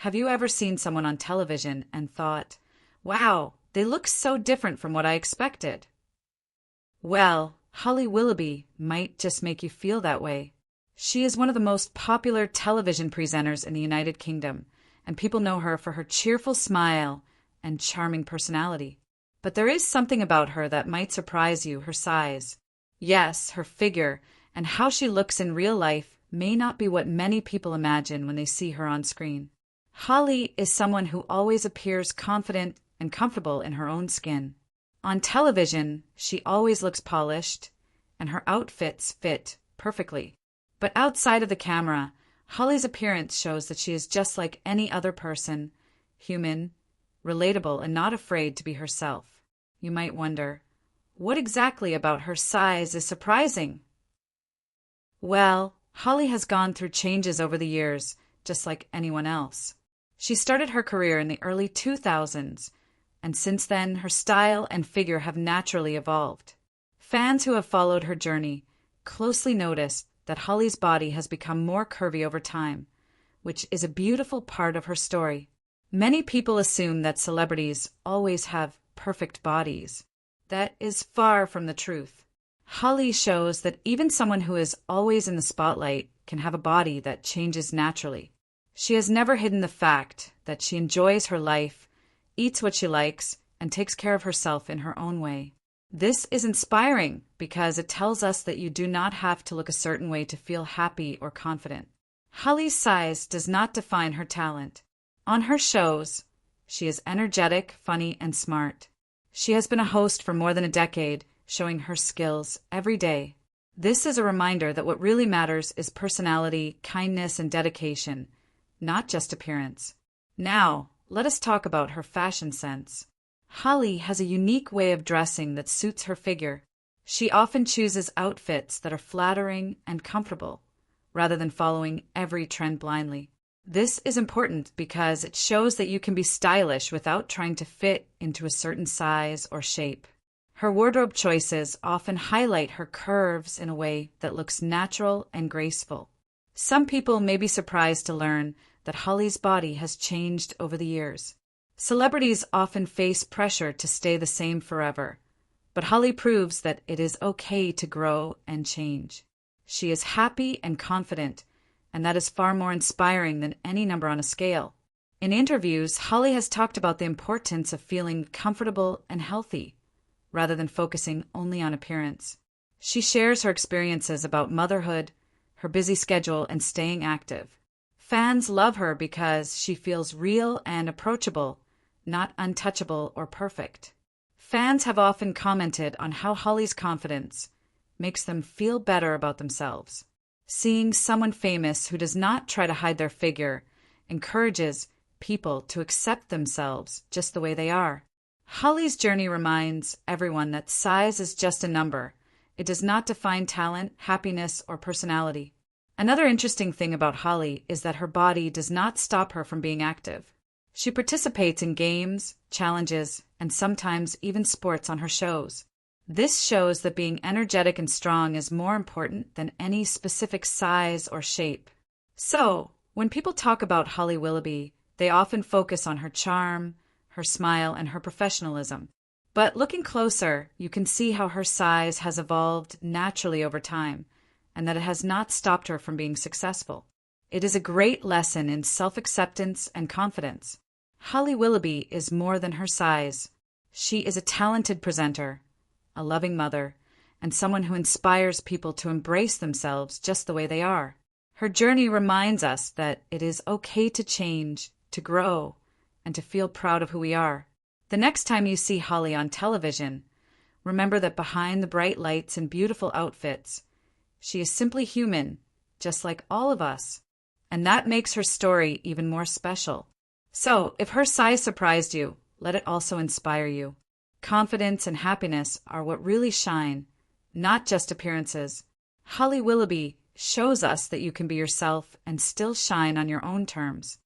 Have you ever seen someone on television and thought, wow, they look so different from what I expected? Well, Holly Willoughby might just make you feel that way. She is one of the most popular television presenters in the United Kingdom, and people know her for her cheerful smile and charming personality. But there is something about her that might surprise you: her size. Yes, her figure and how she looks in real life may not be what many people imagine when they see her on screen. Holly is someone who always appears confident and comfortable in her own skin. On television, she always looks polished, and her outfits fit perfectly. But outside of the camera, Holly's appearance shows that she is just like any other person, human, relatable, and not afraid to be herself. You might wonder, what exactly about her size is surprising? Well, Holly has gone through changes over the years, just like anyone else. She started her career in the early 2000s, and since then her style and figure have naturally evolved. Fans who have followed her journey closely notice that Holly's body has become more curvy over time, which is a beautiful part of her story. Many people assume that celebrities always have perfect bodies. That is far from the truth. Holly shows that even someone who is always in the spotlight can have a body that changes naturally. She has never hidden the fact that she enjoys her life, eats what she likes, and takes care of herself in her own way. This is inspiring because it tells us that you do not have to look a certain way to feel happy or confident. Holly's size does not define her talent. On her shows, she is energetic, funny, and smart. She has been a host for more than a decade, showing her skills every day. This is a reminder that what really matters is personality, kindness, and dedication, not just appearance. Now, let us talk about her fashion sense. Holly has a unique way of dressing that suits her figure. She often chooses outfits that are flattering and comfortable, rather than following every trend blindly. This is important because it shows that you can be stylish without trying to fit into a certain size or shape. Her wardrobe choices often highlight her curves in a way that looks natural and graceful. Some people may be surprised to learn that Holly's body has changed over the years. Celebrities often face pressure to stay the same forever, but Holly proves that it is okay to grow and change. She is happy and confident, and that is far more inspiring than any number on a scale. In interviews, Holly has talked about the importance of feeling comfortable and healthy, rather than focusing only on appearance. She shares her experiences about motherhood, her busy schedule, and staying active. Fans love her because she feels real and approachable, not untouchable or perfect. Fans have often commented on how Holly's confidence makes them feel better about themselves. Seeing someone famous who does not try to hide their figure encourages people to accept themselves just the way they are. Holly's journey reminds everyone that size is just a number. It does not define talent, happiness, or personality. Another interesting thing about Holly is that her body does not stop her from being active. She participates in games, challenges, and sometimes even sports on her shows. This shows that being energetic and strong is more important than any specific size or shape. So, when people talk about Holly Willoughby, they often focus on her charm, her smile, and her professionalism. But looking closer, you can see how her size has evolved naturally over time, and that it has not stopped her from being successful. It is a great lesson in self-acceptance and confidence. Holly Willoughby is more than her size. She is a talented presenter, a loving mother, and someone who inspires people to embrace themselves just the way they are. Her journey reminds us that it is okay to change, to grow, and to feel proud of who we are. The next time you see Holly on television, remember that behind the bright lights and beautiful outfits, she is simply human, just like all of us. And that makes her story even more special. So, if her size surprised you, let it also inspire you. Confidence and happiness are what really shine, not just appearances. Holly Willoughby shows us that you can be yourself and still shine on your own terms.